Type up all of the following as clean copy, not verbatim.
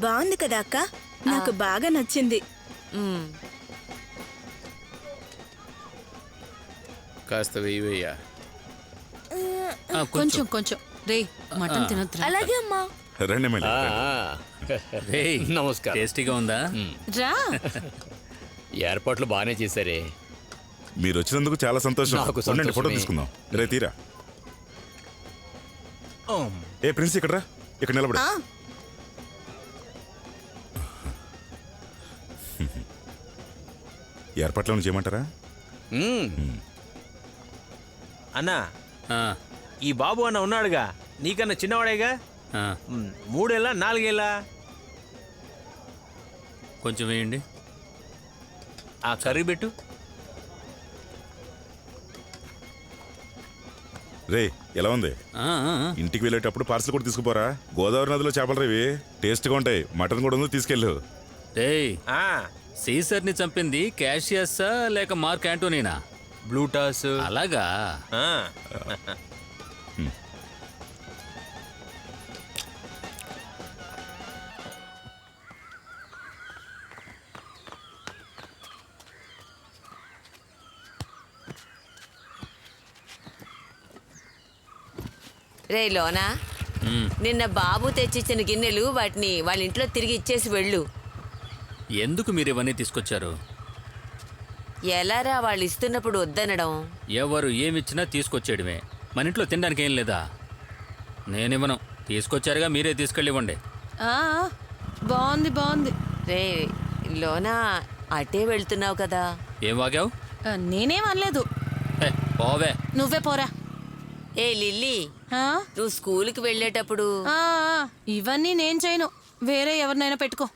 బాగుంది కదా అక్క, నాకు బాగా నచ్చింది. కాస్త వెయ్యా. కొంచెం కొంచెం రే మటన్ తినొద్దు. అలాగే అమ్మా. రండి మళ్ళీ. నమస్కారం. టేస్టీగా ఉందా? రా. ఏర్పాట్లు బాగానే చేశారే. మీరు వచ్చినందుకు చాలా సంతోషం. నాకు ఉండండి, ఫోటో సంతోషమే. తీసుకుందాం. రే తీరా. ఏ ప్రిన్స్, ఇక్కడ రా. ఇక్కడ నిలబడి. ఏర్పాట్లను చేయమంటారా? అన్నా, ఆ, ఈ బాబు అన్న ఉన్నాడుగా, నీకన్నా చిన్నవాడేగా. ఆ, 3 ఏళ్ళ 4 ఏళ్ళ? కొంచెం వేయండి. ఆ కర్రీ పెట్టు. రే ఎలా ఉంది? ఆ, ఆ, ఆ. ఇంటికి వెళ్ళేటప్పుడు పార్సల్ కూడా తీసుకుపోరా. గోదావరి నదిలో చేపలు రేవి టేస్ట్గా ఉంటాయి. మటన్ కూడా ఉంది, తీసుకెళ్ళు. రేయ్, ఆ సీసర్ని చంపింది క్యాషియస్సా లేక మార్క్ యాంటోనీనా? బ్లూటాస్. అలాగా? ఆ రే లోనా, నిన్న బాబు తెచ్చిచ్చిన గిన్నెలు వాటిని వాళ్ళ ఇంట్లో తిరిగి ఇచ్చేసి వెళ్ళు. ఎందుకు మీరు ఇవన్నీ తీసుకొచ్చారు? ఎలారా వాళ్ళు ఇస్తున్నప్పుడు వద్దనడం? ఎవరు ఏమిచ్చినా తీసుకొచ్చేయడమే. మన ఇంట్లో తినడానికి ఏం లేదా? నేనివ్వను. తీసుకొచ్చారుగా, మీరే తీసుకెళ్ళివ్వండి. ఆ, బాగుంది బాగుంది. రే లోనా, అటే వెళ్తున్నావు కదా. ఏం వాగావు? నేనేం అనలేదు. పోవే. నువ్వే పోరా. ఏ లిల్లీ, ఆ? నువ్వు స్కూల్కి వెళ్ళేటప్పుడు ఆ, ఇవన్నీ నేను చేయను. వేరే ఎవరినైనా పెట్టుకో.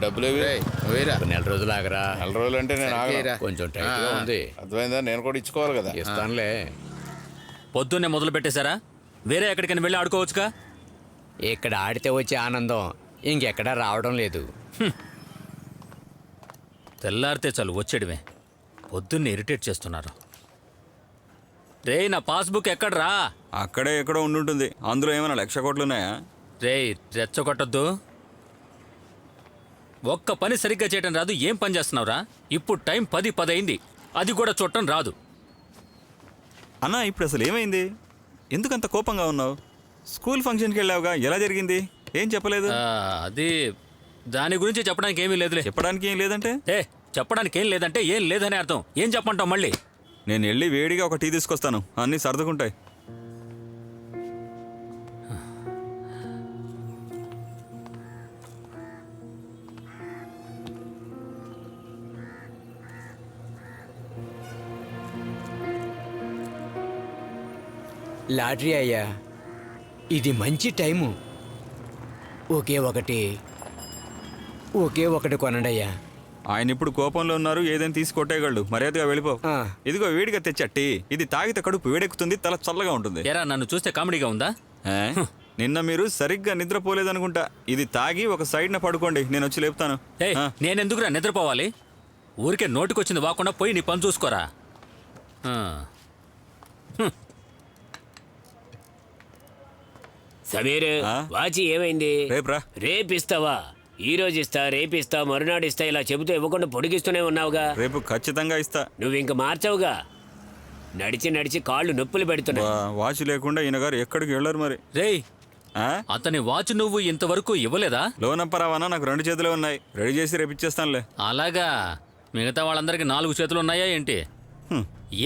డబ్బులు వేరా. నెల రోజులు ఆగరా. నెల రోజులు అంటే నేను ఆగరా. కొంచెం టైట్ గా ఉంది. అర్థమైందా? నేను కూడా ఇచ్చుకోవాలి కదా. ఇస్తానులే. పొద్దున్నే మొదలు పెట్టేశారా? వేరే ఎక్కడికైనా వెళ్ళి ఆడుకోవచ్చుగా. ఇక్కడ ఆడితే వచ్చే ఆనందం ఇంకెక్కడా రావడం లేదు. తెల్లారితే చాలు వచ్చేయడమే. పొద్దున్నే ఇరిటేట్ చేస్తున్నారు. రే, నా పాస్బుక్ ఎక్కడ్రా? అక్కడే ఎక్కడో ఉండుంటుంది. అందులో ఏమైనా 1,00,000 కోట్లు ఉన్నాయా? రే, రెచ్చగొట్టద్దు. ఒక్క పని సరిగ్గా చేయటం రాదు. ఏం పని చేస్తున్నావురా? ఇప్పుడు టైం 10 అయింది. అది కూడా చూడటం రాదు. అన్నా, ఇప్పుడు అసలు ఏమైంది? ఎందుకంత కోపంగా ఉన్నావు? స్కూల్ ఫంక్షన్కి వెళ్ళావుగా, ఎలా జరిగింది? ఏం చెప్పలేదు? అది దాని గురించి చెప్పడానికి ఏమీ లేదులే. చెప్పడానికి ఏం లేదంటే? చెప్పడానికి ఏం లేదంటే ఏం లేదని అర్థం. ఏం చెప్పంటావు మళ్ళీ? నేను వెళ్ళి వేడిగా ఒక టీ తీసుకొస్తాను, అన్నీ సర్దుకుంటాయి. లాటరీ అయ్యా, ఇది మంచి టైము. ఒకే ఒకటి కొనండి అయ్యా. ఆయన ఇప్పుడు కోపంలో ఉన్నారు, ఏదైనా తీసి కొట్టేయగలడు. మర్యాదగా వెళ్ళిపో. ఇదిగో వేడిగా తెచ్చా టీ. ఇది తాగితే కడుపు వేడెక్కుతుంది, తల చల్లగా ఉంటుంది. ఎరా, నన్ను చూస్తే కామెడీగా ఉందా? నిన్న మీరు సరిగ్గా నిద్రపోలేదనుకుంటా. ఇది తాగి ఒక సైడ్న పడుకోండి, నేను వచ్చి లేపుతాను. నేనెందుకురా నిద్రపోవాలి? ఊరికే నోటికొచ్చింది వాకుండా పోయి నీ పని చూసుకోరా. సమీర్, వాచి ఏమైంది? రేపిస్తావా? ఈ రోజు ఇస్తా, రేపిస్తా, మరునాడు ఇస్తా, ఇలా చెబుతూ ఇవ్వకుండా పొడిగిస్తూనే ఉన్నావుగా. రేపు ఖచ్చితంగా ఇస్తా. నువ్వు ఇంక మార్చావుగా. నడిచి నడిచి కాళ్ళు నొప్పులు పెడుతున్నా. వాచ్ లేకుండా ఈయన గారు ఎక్కడికి వెళ్ళరు మరి. రేయ్, అతని వాచ్ నువ్వు ఇంతవరకు ఇవ్వలేదా? లోనప్పరావన్నా, నాకు 2 చేతులే ఉన్నాయి. రెడీ చేసి రేపు ఇచ్చేస్తానులే. అలాగా? మిగతా వాళ్ళందరికీ 4 చేతులు ఉన్నాయా ఏంటి?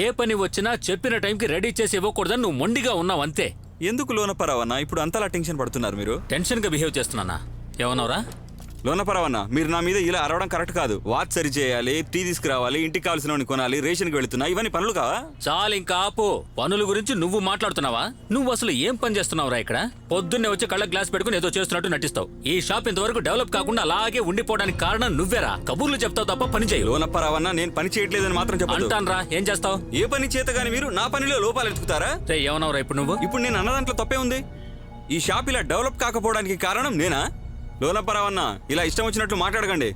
ఏ పని వచ్చినా చెప్పిన టైంకి రెడీ చేసి ఇవ్వకూడదని నువ్వు మొండిగా ఉన్నావు అంతే. ఎందుకు లోనప్పరావన్నా ఇప్పుడు అంతలా టెన్షన్ పడుతున్నారు? మీరు టెన్షన్గా బిహేవ్ చేస్తున్నానా? ఏమన్నావురా? లోనపరవన్నా, మీరు నా మీద ఇలా అరవడం కరెక్ట్ కాదు. వాచ్ సరి చేయాలి, టీ తీసుకురావాలి, ఇంటికి కావాల్సిన కొనాలి, రేషన్కి వెళుతున్నా, ఇవన్నీ పనులు కావా? చాలు ఇంకా ఆపు. పనుల గురించి నువ్వు మాట్లాడుతున్నావా? నువ్వు అసలు ఏం పని చేస్తున్నావురా ఇక్కడ? పొద్దున్నే వచ్చి కళ్ళ గ్లాస్ పెట్టుకుని ఏదో చేస్తున్నట్టు నటిస్తావు. ఈ షాప్ ఇంతవరకు డెవలప్ కాకుండా అలాగే ఉండిపోవడానికి కారణం నువ్వేరా. కబుర్లు చెప్తావు తప్ప పని చేయవు. లోనపరవన్నా, నేను పని చేయట్లేదని మాత్రం చెప్పాను. అంటాన్రా, ఏం చేస్తావు? ఏ పని చేత గానీ మీరు నా పనిలో లోపాలు ఎత్తుకుతారా? ఏమన్నావురా ఇప్పుడు నువ్వు? ఇప్పుడు నేను అన్న దాంట్లో తప్పే ఉంది. ఈ షాప్ ఇలా డెవలప్ కాకపోవడానికి కారణం నేనా? లోనపరవన్నా, ఇలా ఇష్టం వచ్చినట్లు మాట్లాడకండి.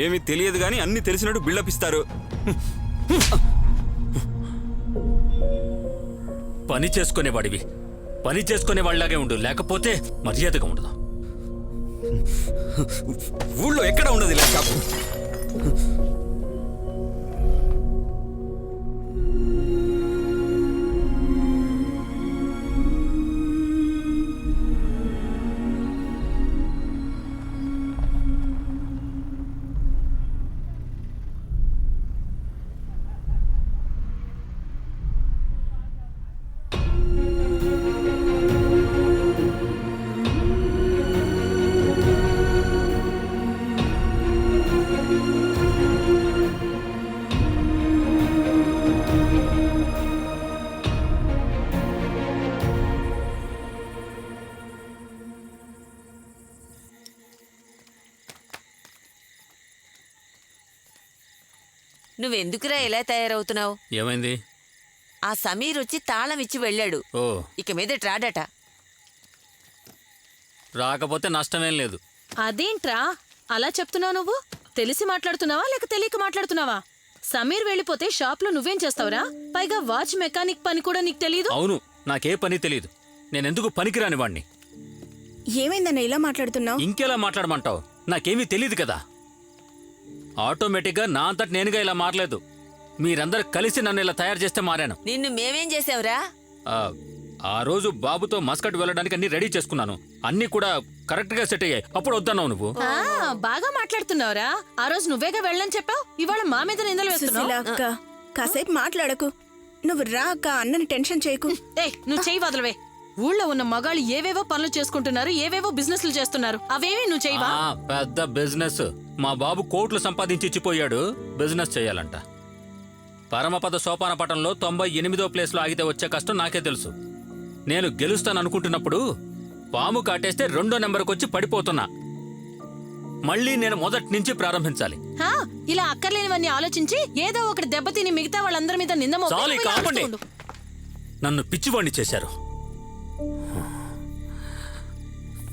ఏమీ తెలియదు కానీ అన్ని తెలిసినట్టు బిల్డప్ ఇస్తారు. పని చేసుకునేవాడివి, పని చేసుకునే వాళ్ళలాగే ఉండు, లేకపోతే మర్యాదగా ఉండదు. ఊళ్ళో ఎక్కడ ఉండదు ఇలా షాపు. నువ్వెందుకురా ఇలా తయారవుతున్నావు? ఏమైంది? ఆ సమీర్ వచ్చి తాళం ఇచ్చి వెళ్ళాడు. ఓ, ఇక మీద రాడట. రాకపోతే నష్టమేం లేదు. అదేంట్రా అలా చెప్తున్నావు? నువ్వు తెలిసి మాట్లాడుతున్నావా లేక తెలియక మాట్లాడుతున్నావా? సమీర్ వెళ్ళిపోతే షాప్లో నువ్వేం చేస్తావురా? పైగా వాచ్ మెకానిక్ పని కూడా నీకు తెలీదు? అవును, నాకే పని తెలియదు. నేనెందుకు పనికిరాని వాణ్ణి? ఏమైందన్న ఇలా మాట్లాడుతున్నావు? ఇంకెలా మాట్లాడమంటావు? నాకేమీ తెలియదు కదా. ఆటోమేటిక్గా నా అంతటి నేనుగా ఇలా మారలేదు. మీరందరూ కలిసి నన్ను ఇలా తయారు చేస్తే మారాను. నిన్ను మేమేం చేసావురా? ఆ రోజు బాబుతో మస్కట్ వెళ్ళడానికి అన్ని రెడీ చేసుకున్నాను. అన్ని కూడా కరెక్ట్ గా సెట్ అయ్యాయి. అప్పుడు వద్దన్నావు నువ్వు. బాగా మాట్లాడుతున్నావురా. ఆ రోజు నువ్వేగా వెళ్ళని చెప్పావు, ఇవాళ మా మీద నిందలు వేస్తున్నావు. సుశీల అక్క, కాసేపు మాట్లాడకు. నువ్వు రా అక్క, అన్నని టెన్షన్ చేయకు. నువ్వు చెయ్యి వదలవే. ఊళ్ళో ఉన్న మగాళ్ళు ఏవేవో పనులు చేసుకుంటున్నారు, ఏవేవో బిజినెస్లు చేస్తున్నారు. అవేవి నువ్వు చెయ్యవా? పెద్ద బిజినెస్. మా బాబు కోట్లు సంపాదించి ఇచ్చిపోయాడు. బిజినెస్ చేయాలంట. పరమపద సోపాన పటంలో 98వ ప్లేస్లో ఆగితే వచ్చే కష్టం నాకే తెలుసు. నేను గెలుస్తాననుకుంటున్నప్పుడు పాము కాటేస్తే 2వ నెంబర్కి వచ్చి పడిపోతున్నా. మళ్ళీ నేను మొదటి నుంచి ప్రారంభించాలి. ఇలా అక్కర్లేనివన్నీ ఆలోచించి ఏదో ఒకటి దెబ్బతిని మిగతా వాళ్ళందరి మీద నింద మోపి చాలు, ఇక ఆపండి. నన్ను పిచ్చివాణ్ణి చేశారు.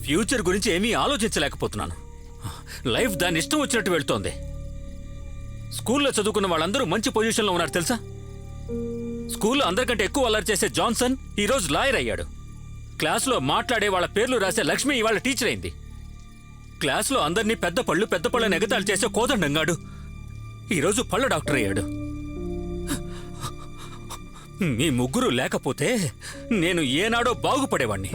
ఫ్యూచర్ గురించి ఏమీ ఆలోచించలేకపోతున్నాను. లైఫ్ దాని ఇష్టం వచ్చినట్టు వెళ్తోంది. స్కూల్లో చదువుకున్న వాళ్ళందరూ మంచి పొజిషన్లో ఉన్నారు తెలుసా? స్కూల్లో అందరికంటే ఎక్కువ అల్లరి చేసే జాన్సన్ ఈరోజు లాయర్ అయ్యాడు. క్లాస్లో మాట్లాడే వాళ్ళ పేర్లు రాసే లక్ష్మి ఇవాళ టీచర్ అయింది. క్లాస్లో అందరినీ పెద్ద పళ్ళని ఎగతాళి చేసే కోదండంగాడు ఈరోజు పళ్ళ డాక్టర్ అయ్యాడు. మీ ముగ్గురు లేకపోతే నేను ఏనాడో బాగుపడేవాణ్ణి.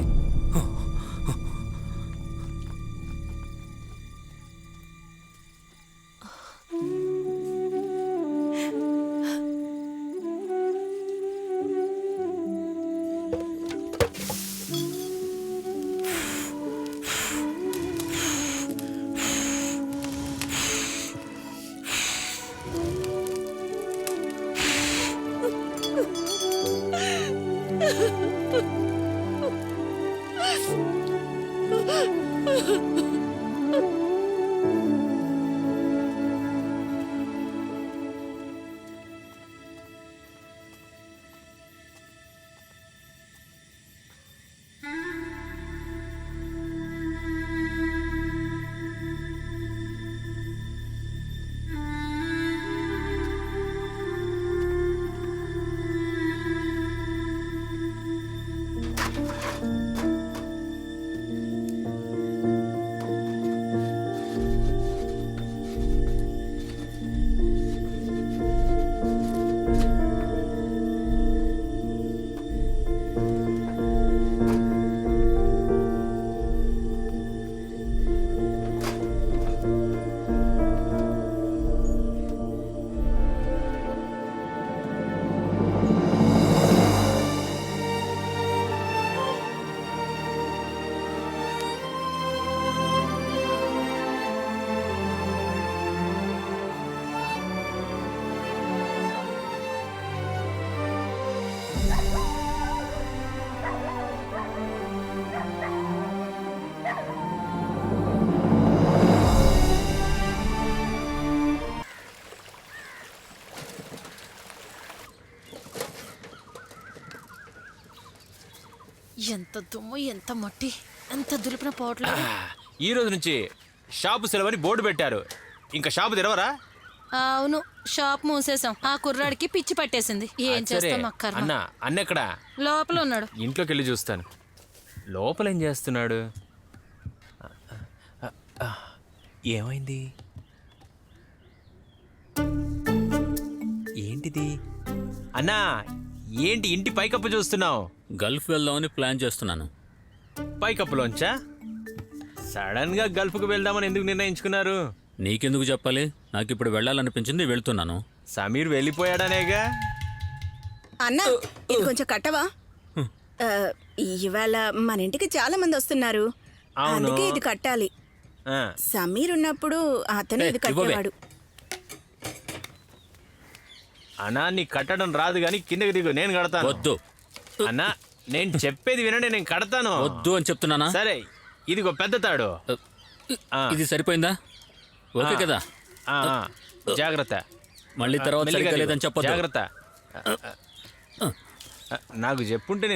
ఎంత దుమ్ము, ఎంత మట్టి, ఎంత దులిపిన పోవట్లేదు. ఈ రోజు నుంచి షాపు సెలవని బోర్డు పెట్టారు. ఇంకా షాపు తెరవరా? అవును, షాప్ మూసేసాం. ఆ కుర్రాడికి పిచ్చి పట్టేసింది. ఏం సరే చేస్తాం అక్కర్మ. అన్న అన్నెక్కడా? లోపల ఉన్నాడు. ఇంట్లోకి వెళ్ళి చూస్తాను. లోపల ఏం చేస్తున్నాడు? ఏమైంది? ఏంటిది? అన్నా ఏంటి ఇంటి పైకప్పు చూస్తున్నావు? గల్ఫ్ వెళ్దామని ప్లాన్ చేస్తున్నాను. పైకప్పులోంచా? సడన్ గా గల్ఫ్కు వెళ్దామని ఎందుకు నిర్ణయించుకున్నారు? నీకెందుకు చెప్పాలి? నాకు ఇప్పుడు వెళ్ళాలనిపించింది, వెళ్తున్నాను. సమీర్ వెళ్ళిపోయాడనేగా. అన్నా ఇది కొంచెం కట్టవా? ఆ, ఇవాళ మన ఇంటికి చాలా మంది వస్తున్నారు, అవును. అందుకే ఇది కట్టాలి. ఆ, సమీర్ ఉన్నప్పుడు అతను ఇది ఇవ్వవే. కట్టేవాడు. అన్నా నీకు కట్టడం రాదు కానీ కిందకి దిగు, నేను కడతాను. వద్దు అన్నా నేను చెప్పేది వినండి, నేను కడతాను. వద్దు అని చెప్తున్నానా? సరే ఇదిగో పెద్ద తాడు. ఆ, ఇది సరిపోయిందా? ఓకే కదా? ఆ, ఆ, జాగ్రత్త. మళ్ళీ తర్వాత మెల్లిగా సరిగ్గా దిగు. లేదని చెప్పొద్దు. జాగ్రత్త. నాకు చెప్పుంటే నేను